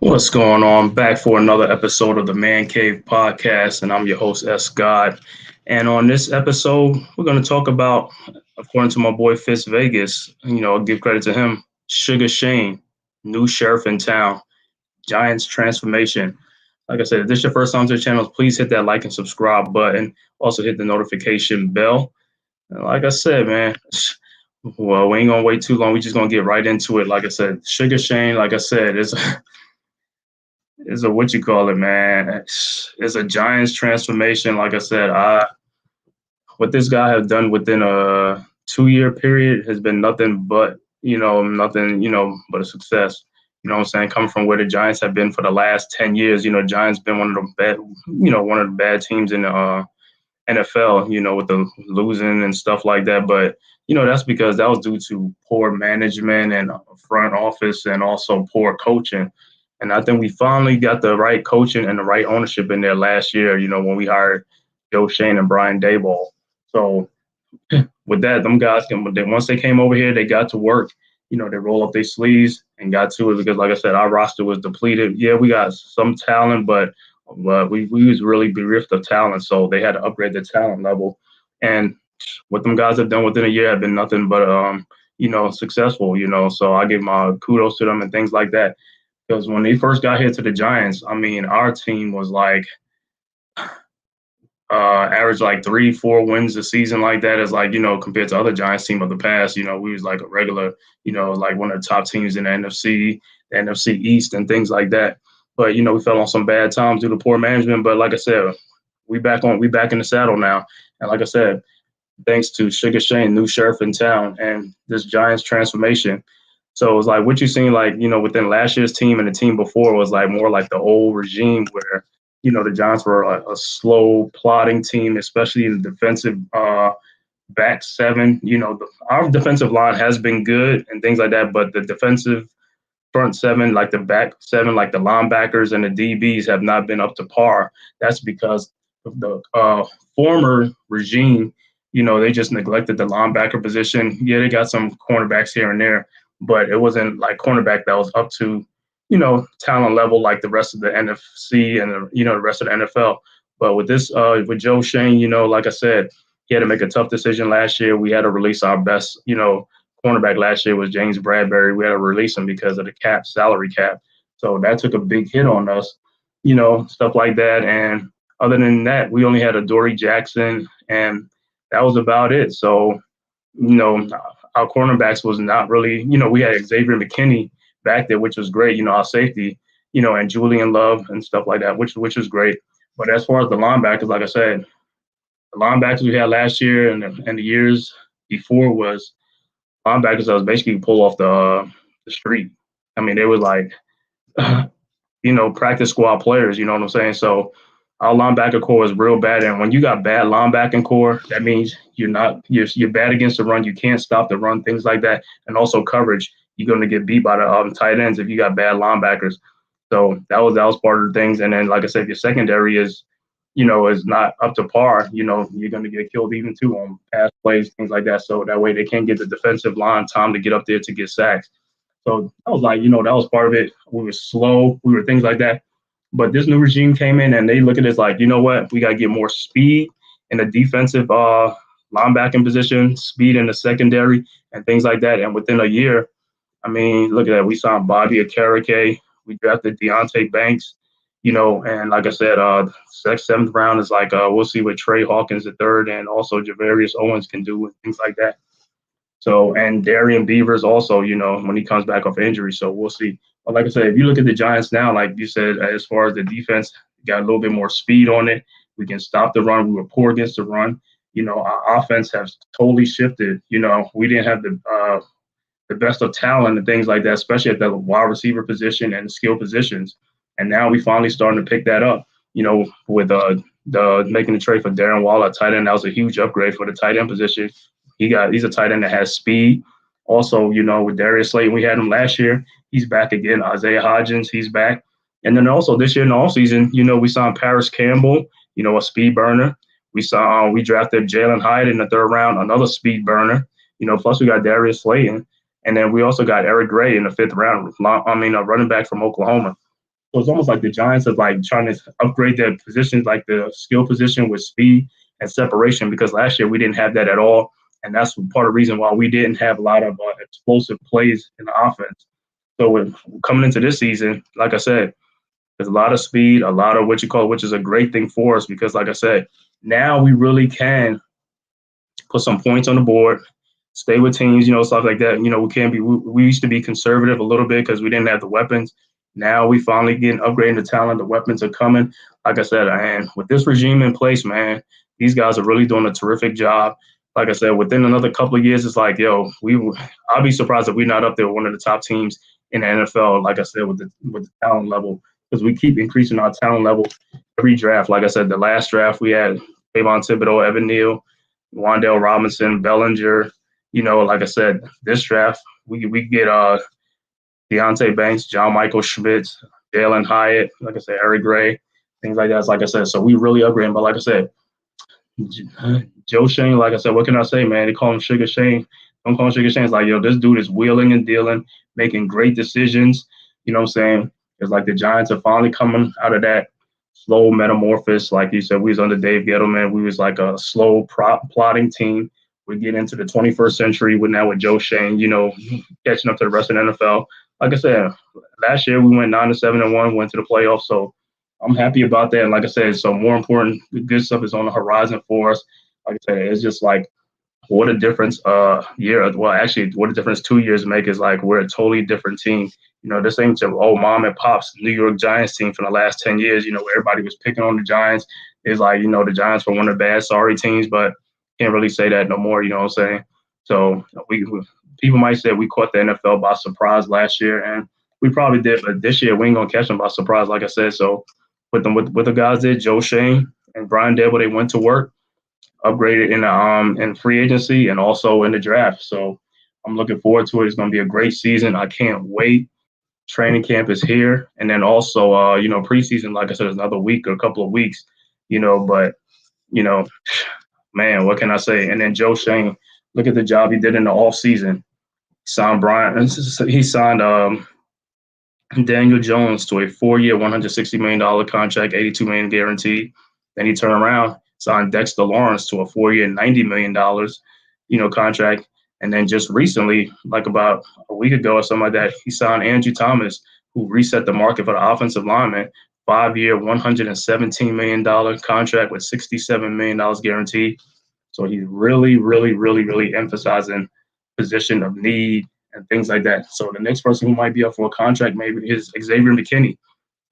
What's going on? Back for another episode of the Man-Cave podcast, and I'm your host, S. God. And on this episode, we're going to talk about, according to my boy Fitz Vegas, I'll give credit to him, SUGA SCHOEN, new sheriff in town, Giants transformation. Like I said, if this is your first time to the channel, please hit that like and subscribe button. Also hit the notification bell. And like I said, man, well, we ain't going to wait too long. We're just going to get right into it. Like I said, SUGA SCHOEN, like I said, is a what you call it, man. It's a Giants transformation. Like I said, what this guy has done within a 2-year period has been nothing but but a success. You know what I'm saying? Coming from where the Giants have been for the last 10 years, Giants been one of the bad teams in the NFL, with the losing and stuff like that. But that's because that was due to poor management and front office and also poor coaching. And I think we finally got the right coaching and the right ownership in there last year, when we hired Joe Schoen and Brian Daboll. So with that, them guys, once they came over here, they got to work. They roll up their sleeves and got to it because, like I said, our roster was depleted. Yeah, we got some talent, but we was really bereft of talent. So they had to upgrade the talent level. And what them guys have done within a year have been nothing but, successful, So I give my kudos to them and things like that. Because when they first got here to the Giants, I mean, our team was like average like 3-4 wins a season like that is like, compared to other Giants team of the past, we was like a regular, like one of the top teams in the NFC East and things like that. But, we fell on some bad times due to poor management. But like I said, we back in the saddle now. And like I said, thanks to SUGA SCHOEN, new sheriff in town, and this Giants transformation. So it was like what you seen, like, within last year's team and the team before was like more like the old regime where, the Giants were a slow, plodding team, especially in the defensive back seven. Our defensive line has been good and things like that, but the defensive front seven, like the back seven, like the linebackers and the DBs have not been up to par. That's because of the former regime, they just neglected the linebacker position. Yeah, they got some cornerbacks here and there, but it wasn't like cornerback that was up to, talent level like the rest of the NFC and the rest of the NFL. But with this, with Joe Schoen, like I said, he had to make a tough decision last year. We had to release our best, cornerback last year was James Bradbury. We had to release him because of the salary cap. So that took a big hit on us, stuff like that. And other than that, we only had a Dory Jackson, and that was about it. So, our cornerbacks was not really, we had Xavier McKinney back there, which was great, our safety, and Julian Love and stuff like that, which was great. But as far as the linebackers, like I said, the linebackers we had last year and the years before was linebackers that was basically pull off the street. I mean, they were like, practice squad players, you know what I'm saying? So our linebacker core is real bad. And when you got bad linebacking core, that means you're bad against the run. You can't stop the run, things like that. And also coverage, you're going to get beat by the tight ends if you got bad linebackers. So that was part of the things. And then, like I said, if your secondary is not up to par, you're going to get killed even too on pass plays, things like that. So that way they can't get the defensive line time to get up there to get sacks. So that was like, that was part of it. We were slow. We were things like that. But this new regime came in and they look at it like, you know what? We got to get more speed in the defensive linebacking position, speed in the secondary and things like that. And within a year, I mean, look at that. We signed Bobby Okereke. We drafted Deonte Banks, and like I said, seventh round is like, we'll see what Trey Hawkins the third and also Javarius Owens can do and things like that. So, and Darian Beavers also, when he comes back off injury. So we'll see. But like I said, if you look at the Giants now, like you said, as far as the defense, got a little bit more speed on it. We can stop the run. We were poor against the run. Our offense has totally shifted. We didn't have the best of talent and things like that, especially at the wide receiver position and skill positions. And now we finally starting to pick that up, with the making the trade for Darren Waller, tight end. That was a huge upgrade for the tight end position. He's a tight end that has speed. Also, with Darius Slayton, we had him last year. He's back again. Isaiah Hodgins, he's back. And then also this year in the offseason, we signed Paris Campbell, a speed burner. We drafted Jalen Hyatt in the third round, another speed burner. Plus we got Darius Slayton. And then we also got Eric Gray in the fifth round. A running back from Oklahoma. So it's almost like the Giants are like trying to upgrade their positions, like the skill position with speed and separation, because last year we didn't have that at all. And that's part of the reason why we didn't have a lot of explosive plays in the offense. So with coming into this season, like I said, there's a lot of speed, a lot of what you call, which is a great thing for us because, like I said, now we really can put some points on the board, stay with teams, stuff like that. We can't be. We used to be conservative a little bit because we didn't have the weapons. Now we finally getting upgrading the talent. The weapons are coming. Like I said, and with this regime in place, man, these guys are really doing a terrific job. Like I said, within another couple of years, it's like, yo, I'll be surprised if we're not up there with one of the top teams in the NFL. Like I said, with the talent level, because we keep increasing our talent level every draft. Like I said, the last draft we had Kayvon Thibodeau, Evan Neal, Wandale Robinson, Bellinger. Like I said, this draft we get Deontay Banks, John Michael Schmitz, Jalen Hyatt, like I said, Eric Gray, things like that. Like I said, so we really upgrading. But like I said, Joe Schoen, like I said, what can I say, man? They call him Sugar Shane. Don't call him Sugar Shane. It's like, yo, this dude is wheeling and dealing, making great decisions. You know what I'm saying? It's like the Giants are finally coming out of that slow metamorphosis. Like you said, we was under Dave Gettleman. We was like a slow plotting team. We get into the 21st century with now with Joe Schoen, catching up to the rest of the NFL. Like I said, last year we went 9-7-1, went to the playoffs. So I'm happy about that. And like I said, so more important, the good stuff is on the horizon for us. Like I said, it's just like what a difference what a difference 2 years make is like we're a totally different team. This ain't your old mom and pop's New York Giants team for the last 10 years. Where everybody was picking on the Giants. It's like, the Giants were one of the bad, sorry teams, but can't really say that no more, you know what I'm saying? So people might say we caught the NFL by surprise last year, and we probably did, but this year we ain't gonna catch them by surprise, like I said. So with the guys did, Joe Schoen and Brian Dable, they went to work, upgraded in free agency and also in the draft. So I'm looking forward to it. It's gonna be a great season. I can't wait. Training camp is here, and then also preseason, like I said, is another week or a couple of weeks. But man, what can I say? And then Joe Schoen, look at the job he did in the off season. He signed Daniel Jones to a 4-year, $160 million contract, $82 million guaranteed. Then he turned around, signed Dexter Lawrence to a 4-year, $90 million, contract. And then just recently, like about a week ago or something like that, he signed Andrew Thomas, who reset the market for the offensive lineman, 5-year, $117 million contract with $67 million guaranteed. So he's really, really, really, really emphasizing position of need and things like that. So the next person who might be up for a contract maybe is Xavier McKinney.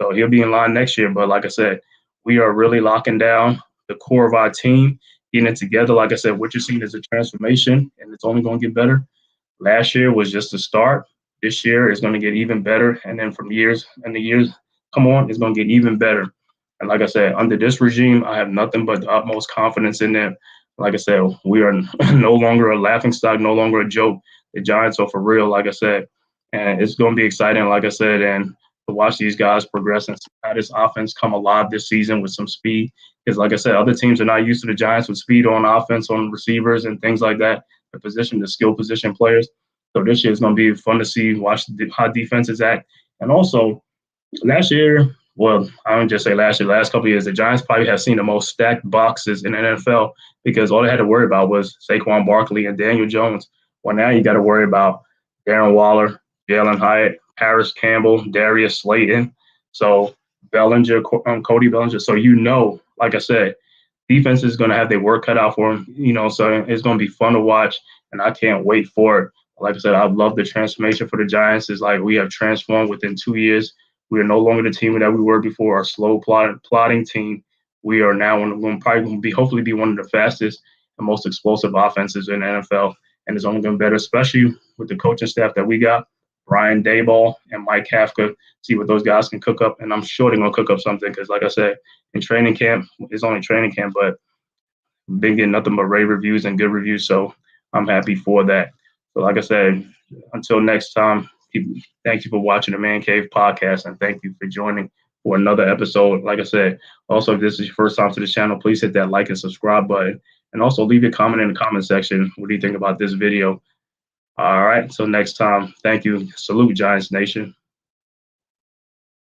So he'll be in line next year. But like I said, we are really locking down the core of our team, getting it together. Like I said, what you're seeing is a transformation, and it's only going to get better. Last year was just the start. This year is going to get even better. And then from years come on, it's going to get even better. And like I said, under this regime, I have nothing but the utmost confidence in them. Like I said, we are no longer a laughingstock, no longer a joke. The Giants are for real, like I said. And it's going to be exciting, like I said, and to watch these guys progress and how this offense come alive this season with some speed. Because, like I said, other teams are not used to the Giants with speed on offense, on receivers and things like that, the skill position players. So this year is going to be fun to see, watch how defenses act. And also, last year, well, I don't just say last year, last couple of years, the Giants probably have seen the most stacked boxes in the NFL because all they had to worry about was Saquon Barkley and Daniel Jones. Well, now you got to worry about Darren Waller, Jalen Hyatt, Harris Campbell, Darius Slayton, so Bellinger, Cody Bellinger. So like I said, defense is going to have their work cut out for them, so it's going to be fun to watch, and I can't wait for it. Like I said, I love the transformation for the Giants. It's like we have transformed within 2 years. We are no longer the team that we were before, our slow plotting team. We are now probably going to hopefully be one of the fastest and most explosive offenses in the NFL. And it's only been better, especially with the coaching staff that we got, Brian Daboll and Mike Kafka, see what those guys can cook up. And I'm sure they're going to cook up something because, like I said, in training camp, it's only training camp, but I've been getting nothing but rave reviews and good reviews. So I'm happy for that. So like I said, until next time, thank you for watching the Man-Cave podcast, and thank you for joining for another episode. Like I said, also, if this is your first time to the channel, please hit that like and subscribe button, and also leave your comment in the comment section. What do you think about this video? All right, so next time, thank you. Salute, Giants Nation.